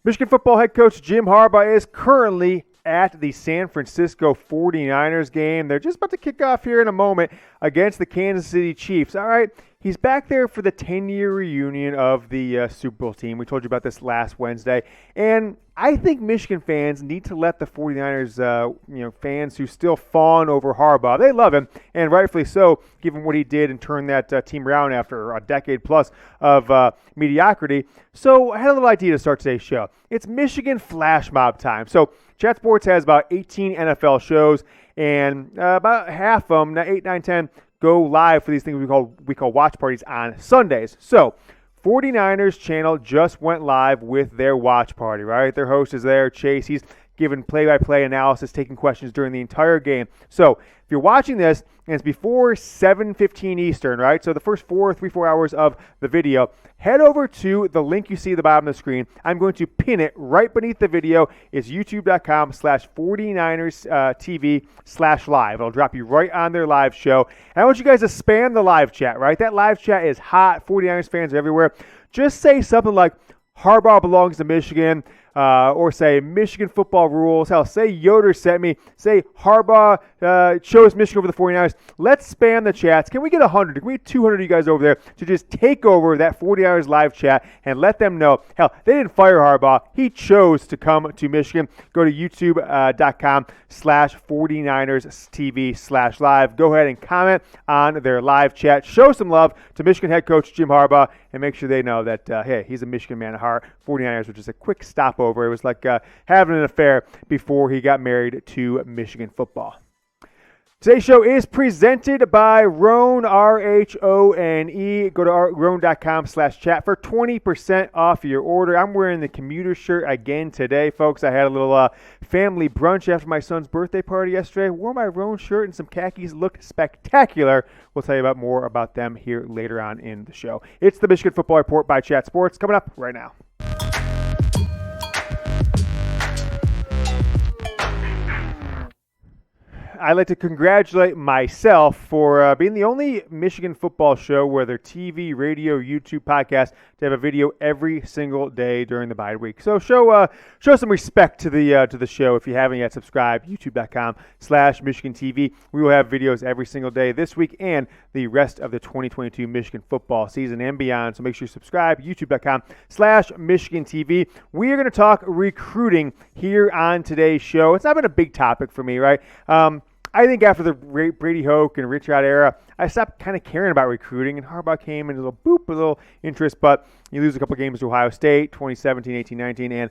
Michigan football head coach Jim Harbaugh is currently at the San Francisco 49ers game. They're just about to kick off here in a moment against the Kansas City Chiefs. All right, he's back there for the 10-year reunion of the Super Bowl team. We told you about this last Wednesday. And I think Michigan fans need to let the 49ers, fans who still fawn over Harbaugh, they love him, and rightfully so, given what he did and turned that team around after a decade plus of mediocrity. So I had a little idea to start today's show. It's Michigan Flash Mob time. So Chat Sports has about 18 NFL shows, and about half of them, 8, 9, 10, go live for these things we call watch parties on Sundays. So 49ers channel just went live with their watch party, right? Their host is there, Chase. He's giving play-by-play analysis, taking questions during the entire game. So if you're watching this and it's before 7:15 Eastern, right? So the first 4 hours of the video, head over to the link you see at the bottom of the screen. I'm going to pin it right beneath the video. It's youtube.com/49erstv/live. It'll drop you right on their live show. And I want you guys to spam the live chat, right? That live chat is hot. 49ers fans are everywhere. Just say something like, Harbaugh belongs to Michigan, or say Michigan football rules. Hell, say Yoder sent me. Say Harbaugh chose Michigan over the 49ers. Let's spam the chats. Can we get 100? Can we get 200 of you guys over there to just take over that 49ers live chat and let them know? Hell, they didn't fire Harbaugh. He chose to come to Michigan. Go to youtube.com/49erstv/live. Go ahead and comment on their live chat. Show some love to Michigan head coach Jim Harbaugh and make sure they know that, hey, he's a Michigan man at heart. 49ers were just a quick stopover. It was like having an affair before he got married to Michigan football. Today's show is presented by Rhone, Rhone. Go to rhone.com/chat for 20% off your order. I'm wearing the commuter shirt again today, folks. I had a little family brunch after my son's birthday party yesterday. Wore my Rhone shirt and some khakis. Looked spectacular. We'll tell you more about them here later on in the show. It's the Michigan Football Report by Chat Sports coming up right now. I'd like to congratulate myself for being the only Michigan football show, whether TV, radio, YouTube, podcast, to have a video every single day during the bye week. So show some respect to the show if you haven't yet subscribed. YouTube.com/Michigan TV. We will have videos every single day this week and the rest of the 2022 Michigan football season and beyond. So make sure you subscribe. YouTube.com/Michigan TV. We are going to talk recruiting here on today's show. It's not been a big topic for me, right? I think after the Brady Hoke and Rich Rod era, I stopped kind of caring about recruiting, and Harbaugh came in a little interest, but you lose a couple games to Ohio State, 2017, 18, 19, and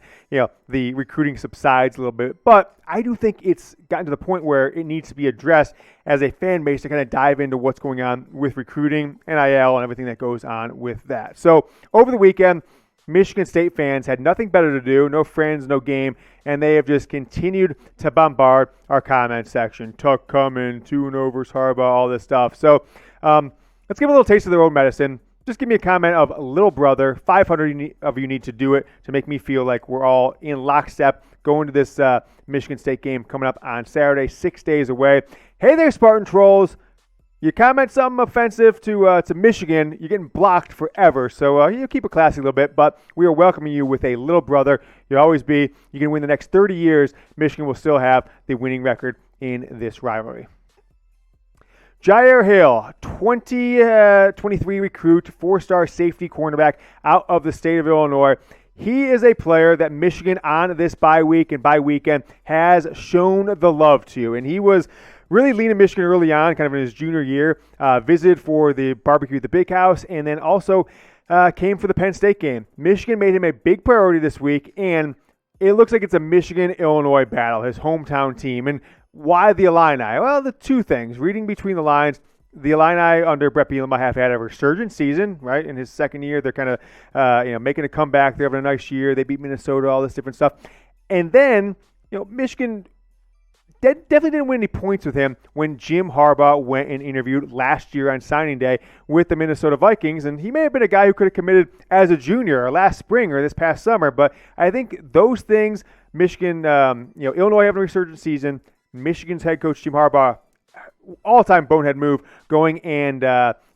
the recruiting subsides a little bit. But I do think it's gotten to the point where it needs to be addressed as a fan base to kind of dive into what's going on with recruiting, NIL, and everything that goes on with that. So over the weekend, Michigan State fans had nothing better to do, no friends, no game, and they have just continued to bombard our comment section. Tuck coming, turnovers, Harbaugh, all this stuff. So let's give a little taste of their own medicine. Just give me a comment of little brother. 500 of you need to do it to make me feel like we're all in lockstep going to this Michigan State game coming up on Saturday, 6 days away. Hey there, Spartan trolls. You comment something offensive to Michigan, you're getting blocked forever. So you keep it classy a little bit, but we are welcoming you with a little brother. You'll always be. You can win the next 30 years. Michigan will still have the winning record in this rivalry. Jyaire Hill, 2023 recruit, 4-star safety cornerback out of the state of Illinois. He is a player that Michigan on this bye week and bye weekend has shown the love to, and he was really leaning Michigan early on, kind of in his junior year, visited for the barbecue at the Big House, and then also came for the Penn State game. Michigan made him a big priority this week, and it looks like it's a Michigan-Illinois battle, his hometown team. And why the Illini? Well, the two things. Reading between the lines, the Illini under Brett Bielema have had a resurgent season, right? In his second year, they're kind of making a comeback. They're having a nice year. They beat Minnesota, all this different stuff. And then, Michigan definitely didn't win any points with him when Jim Harbaugh went and interviewed last year on signing day with the Minnesota Vikings. And he may have been a guy who could have committed as a junior or last spring or this past summer. But I think those things, Michigan, Illinois having a resurgent season, Michigan's head coach Jim Harbaugh all-time bonehead move going and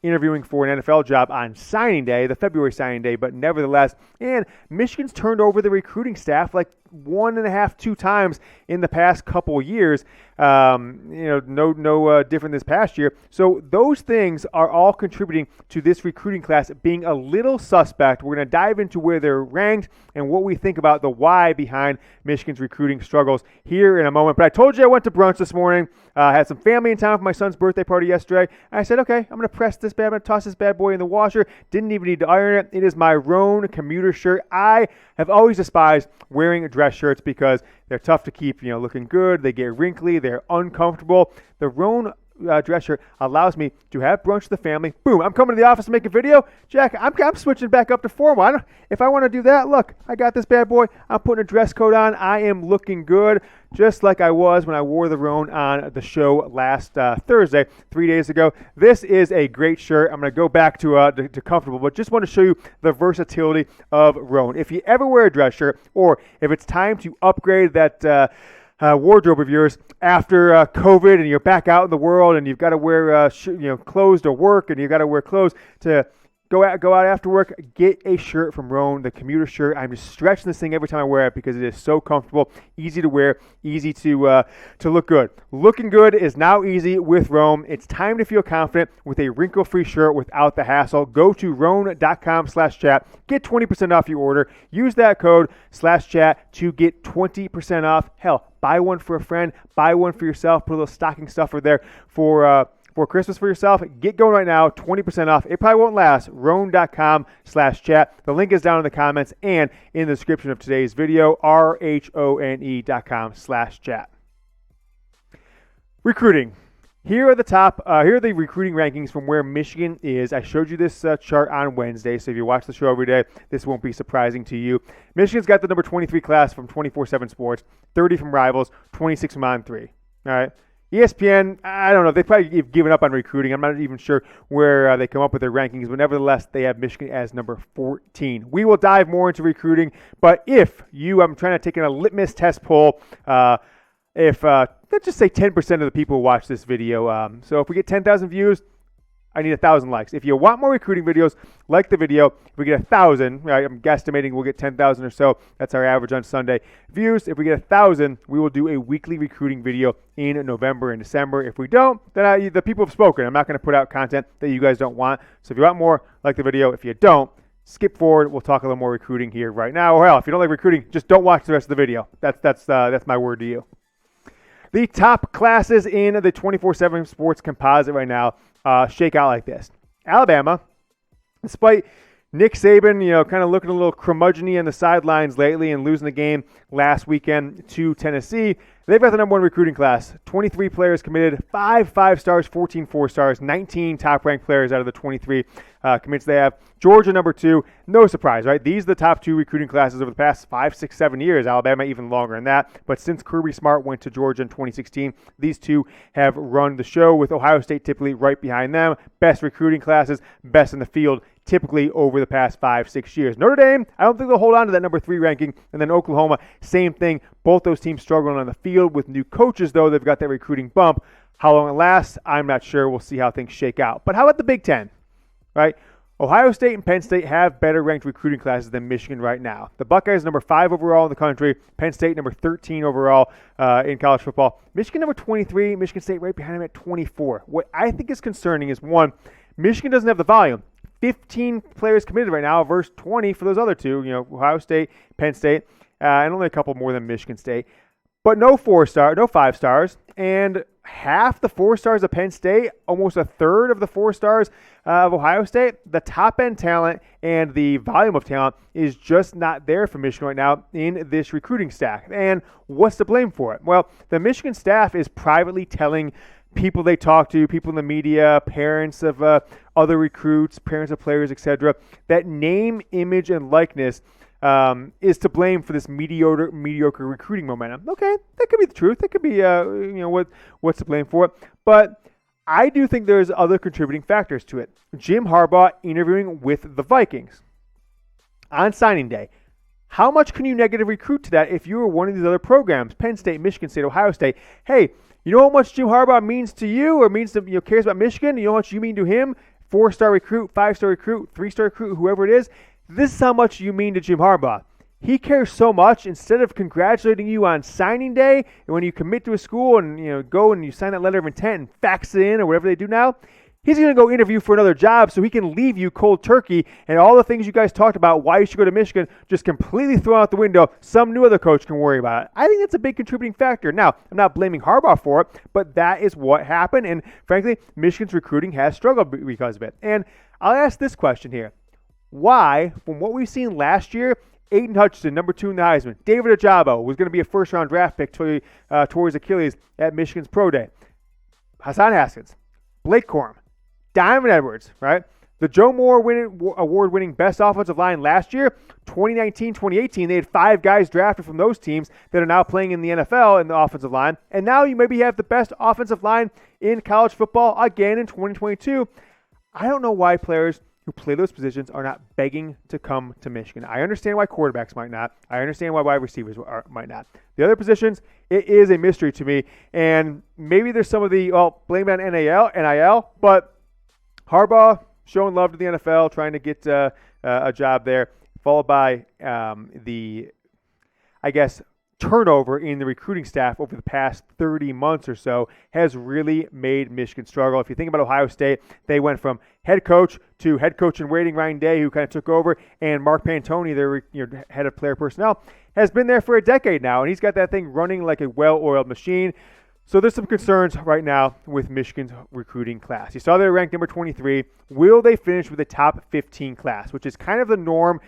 interviewing for an NFL job on signing day, the February signing day, but nevertheless. And Michigan's turned over the recruiting staff like 1.5, 2 times in the past couple of years. No different this past year. So those things are all contributing to this recruiting class being a little suspect. We're going to dive into where they're ranked and what we think about the why behind Michigan's recruiting struggles here in a moment. But I told you I went to brunch this morning. Had some family in town for my son's birthday party yesterday. And I said, okay, I'm going to press this bad, I'm going to toss this bad boy in the washer. Didn't even need to iron it. It is my Rhone commuter shirt. I have always despised wearing dress shirts because they're tough to keep, looking good. They get wrinkly. They're uncomfortable. The Rhone dress shirt allows me to have brunch with the family. Boom, I'm coming to the office to make a video. Jack, I'm switching back up to formal. If I want to do that, look, I got this bad boy. I'm putting a dress coat on. I am looking good, just like I was when I wore the Rhone on the show last Thursday, 3 days ago. This is a great shirt. I'm going to go back to comfortable, but just want to show you the versatility of Rhone. If you ever wear a dress shirt, or if it's time to upgrade that wardrobe of yours after COVID, and you're back out in the world, and you've got to wear clothes to work, and you've got to wear clothes to go out after work, get a shirt from Rhone, the commuter shirt. I'm just stretching this thing every time I wear it because it is so comfortable, easy to wear, easy to look good. Looking good is now easy with Rhone. It's time to feel confident with a wrinkle-free shirt without the hassle. Go to rhone.com/chat. Get 20% off your order. Use that code /chat to get 20% off. Hell, buy one for a friend, buy one for yourself, put a little stocking stuffer there for Christmas for yourself. Get going right now, 20% off. It probably won't last. Rhone.com/chat. The link is down in the comments and in the description of today's video, rhone.com/chat. Recruiting. Here are the recruiting rankings from where Michigan is. I showed you this chart on Wednesday, so if you watch the show every day, this won't be surprising to you. Michigan's got the number 23 class from 24/7 Sports, 30 from Rivals, 26 from On3. All right. ESPN, I don't know. They probably have given up on recruiting. I'm not even sure where they come up with their rankings, but nevertheless, they have Michigan as number 14. We will dive more into recruiting, but I'm trying to take in a litmus test poll. Let's just say 10% of the people who watch this video. So if we get 10,000 views, I need 1,000 likes. If you want more recruiting videos, like the video. If we get 1,000, right, I'm guesstimating we'll get 10,000 or so. That's our average on Sunday views. If we get 1,000, we will do a weekly recruiting video in November and December. If we don't, then the people have spoken. I'm not going to put out content that you guys don't want. So if you want more, like the video. If you don't, skip forward. We'll talk a little more recruiting here right now. Or hell, if you don't like recruiting, just don't watch the rest of the video. That's my word to you. The top classes in the 24/7 Sports composite right now shake out like this. Alabama, despite Nick Saban, kind of looking a little curmudgeon-y on the sidelines lately and losing the game last weekend to Tennessee, they've got the number 1 recruiting class. 23 players committed, 5 5-stars, 14 4-stars, 19 top-ranked players out of the 23 commits they have. Georgia, number 2. No surprise, right? These are the top 2 recruiting classes over the past 5, 6, 7 years. Alabama even longer than that. But since Kirby Smart went to Georgia in 2016, these two have run the show, with Ohio State typically right behind them. Best recruiting classes, best in the field, typically over the past 5, 6 years. Notre Dame, I don't think they'll hold on to that number 3 ranking. And then Oklahoma, same thing. Both those teams struggling on the field. With new coaches, though, they've got that recruiting bump. How long it lasts, I'm not sure. We'll see how things shake out. But how about the Big Ten, right? Ohio State and Penn State have better ranked recruiting classes than Michigan right now. The Buckeyes number 5 overall in the country. Penn State number 13 overall in college football. Michigan number 23. Michigan State right behind them at 24. What I think is concerning is, one, Michigan doesn't have the volume. 15 players committed right now versus 20 for those other two, Ohio State, Penn State, and only a couple more than Michigan State. But no 5 stars, and half the 4 stars of Penn State, almost a third of the 4 stars of Ohio State. The top-end talent and the volume of talent is just not there for Michigan right now in this recruiting stack. And what's to blame for it? Well, the Michigan staff is privately telling people they talk to, people in the media, parents of other recruits, parents of players, etc., that name, image, and likeness is to blame for this mediocre recruiting momentum. Okay, that could be the truth. That could be what's to blame for it. But I do think there's other contributing factors to it. Jim Harbaugh interviewing with the Vikings on signing day. How much can you negative recruit to that if you were one of these other programs, Penn State, Michigan State, Ohio State? Hey, You know how much Jim Harbaugh means to you, or means to cares about Michigan? You know how much you mean to him? 4-star recruit, 5-star recruit, 3-star recruit, whoever it is. This is how much you mean to Jim Harbaugh. He cares so much. Instead of congratulating you on signing day and when you commit to a school and go and you sign that letter of intent and fax it in or whatever they do now, he's going to go interview for another job so he can leave you cold turkey, and all the things you guys talked about why you should go to Michigan just completely thrown out the window. Some new other coach can worry about it. I think that's a big contributing factor. Now, I'm not blaming Harbaugh for it, but that is what happened, and frankly, Michigan's recruiting has struggled because of it. And I'll ask this question here. Why, from what we've seen last year, Aiden Hutchinson, number 2 in the Heisman. David Ojabo was going to be a first-round draft pick towards Achilles at Michigan's Pro Day. Hassan Haskins, Blake Corum, Diamond Edwards, right? The Joe Moore award-winning best offensive line last year, 2019, 2018, they had 5 guys drafted from those teams that are now playing in the NFL in the offensive line. And now you maybe have the best offensive line in college football again in 2022. I don't know why players who play those positions are not begging to come to Michigan. I understand why quarterbacks might not. I understand why wide receivers might not. The other positions, it is a mystery to me. And maybe there's some of the, blame it on NIL, but Harbaugh showing love to the NFL, trying to get a job there, followed by turnover in the recruiting staff over the past 30 months or so has really made Michigan struggle. If you think about Ohio State, they went from head coach to head coach in waiting, Ryan Day, who kind of took over, and Mark Pantoni, their head of player personnel, has been there for a decade now, and he's got that thing running like a well-oiled machine. So there's some concerns right now with Michigan's recruiting class. You saw they're ranked number 23. Will they finish with a top 15 class, which is kind of the norm?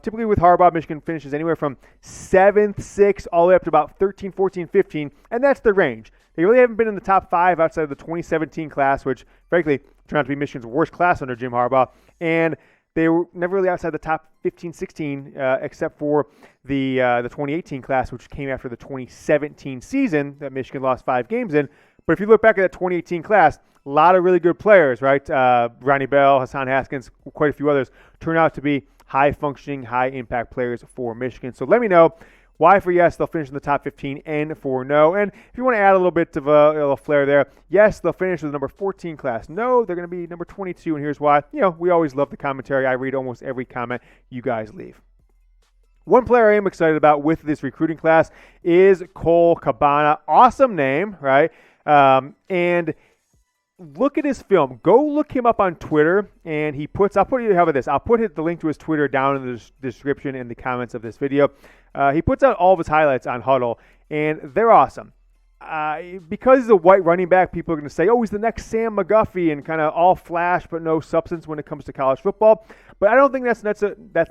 Typically with Harbaugh, Michigan finishes anywhere from 7th, 6th, all the way up to about 13, 14, 15, and that's the range. They really haven't been in the top 5 outside of the 2017 class, which, frankly, turned out to be Michigan's worst class under Jim Harbaugh, and they were never really outside the top 15, 16, except for the 2018 class, which came after the 2017 season that Michigan lost 5 games in. But if you look back at that 2018 class, a lot of really good players, right? Ronnie Bell, Hassan Haskins, quite a few others, turn out to be high-functioning, high-impact players for Michigan. So let me know why for yes, they'll finish in the top 15, and for no. And if you want to add a little bit of a little flair there, yes, they'll finish with the number 14 class. No, they're going to be number 22, and here's why. We always love the commentary. I read almost every comment you guys leave. One player I am excited about with this recruiting class is Cole Cabana. Awesome name, right? And look at his film. Go look him up on Twitter, and how about this? I'll put the link to his Twitter down in the description in the comments of this video. He puts out all of his highlights on Huddle, and they're awesome. Because he's a white running back, people are going to say, he's the next Sam McGuffey and kind of all flash but no substance when it comes to college football. But I don't think that's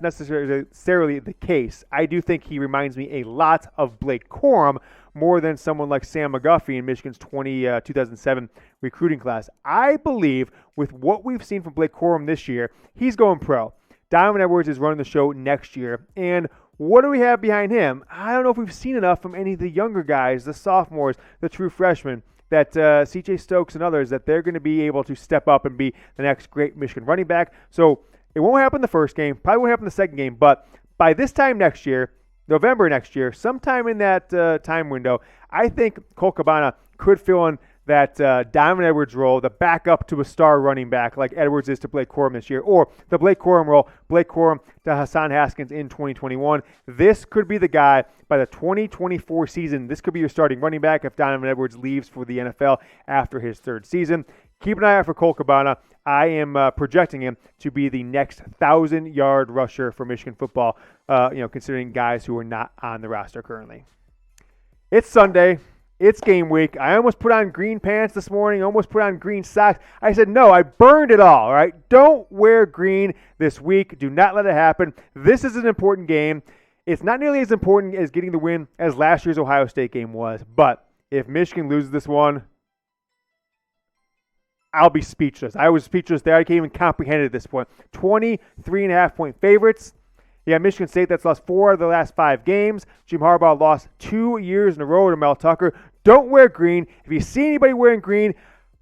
necessarily the case. I do think he reminds me a lot of Blake Corum more than someone like Sam McGuffey in Michigan's 2007 recruiting class. I believe with what we've seen from Blake Corum this year, he's going pro. Diamond Edwards is running the show next year. And what do we have behind him? I don't know if we've seen enough from any of the younger guys, the sophomores, the true freshmen, that C.J. Stokes and others, that they're going to be able to step up and be the next great Michigan running back. So it won't happen the first game, probably won't happen the second game, but by this time next year, November next year, sometime in that time window, I think Cole Cabana could fill in that Diamond Edwards role, the backup to a star running back like Edwards is to Blake Corum this year, or the Blake Corum role, Blake Corum to Hassan Haskins in 2021. This could be the guy by the 2024 season. This could be your starting running back if Diamond Edwards leaves for the NFL after his 3rd season. Keep an eye out for Cole Cabana. I am projecting him to be the next 1,000-yard rusher for Michigan football, considering guys who are not on the roster currently. It's Sunday. It's game week. I almost put on green pants this morning, almost put on green socks. I said, no, I burned it all right? Don't wear green this week. Do not let it happen. This is an important game. It's not nearly as important as getting the win as last year's Ohio State game was. But if Michigan loses this one, I'll be speechless. I was speechless there. I can't even comprehend it at this point. 23.5-point favorites. Yeah, Michigan State that's lost 4 of the last 5 games. Jim Harbaugh lost 2 years in a row to Mel Tucker. Don't wear green. If you see anybody wearing green,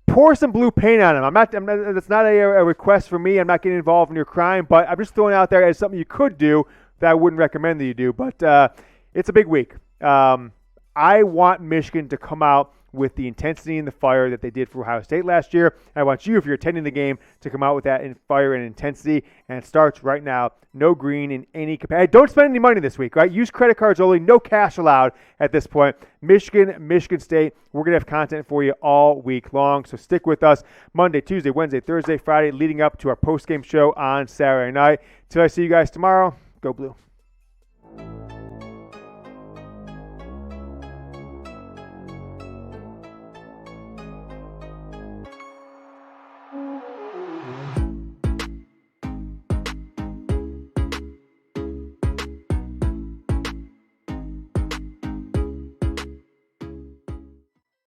pour some blue paint on them. That's not a request from me. I'm not getting involved in your crime, but I'm just throwing it out there as something you could do that I wouldn't recommend that you do. But it's a big week. I want Michigan to come out with the intensity and the fire that they did for Ohio State last year. I want you, if you're attending the game, to come out with that in fire and intensity, and it starts right now. No green in any capacity. Don't spend any money this week, right? Use credit cards only. No cash allowed at this point. Michigan State, we're going to have content for you all week long, so stick with us Monday, Tuesday, Wednesday, Thursday, Friday, leading up to our post-game show on Saturday night. Till I see you guys tomorrow, go Blue.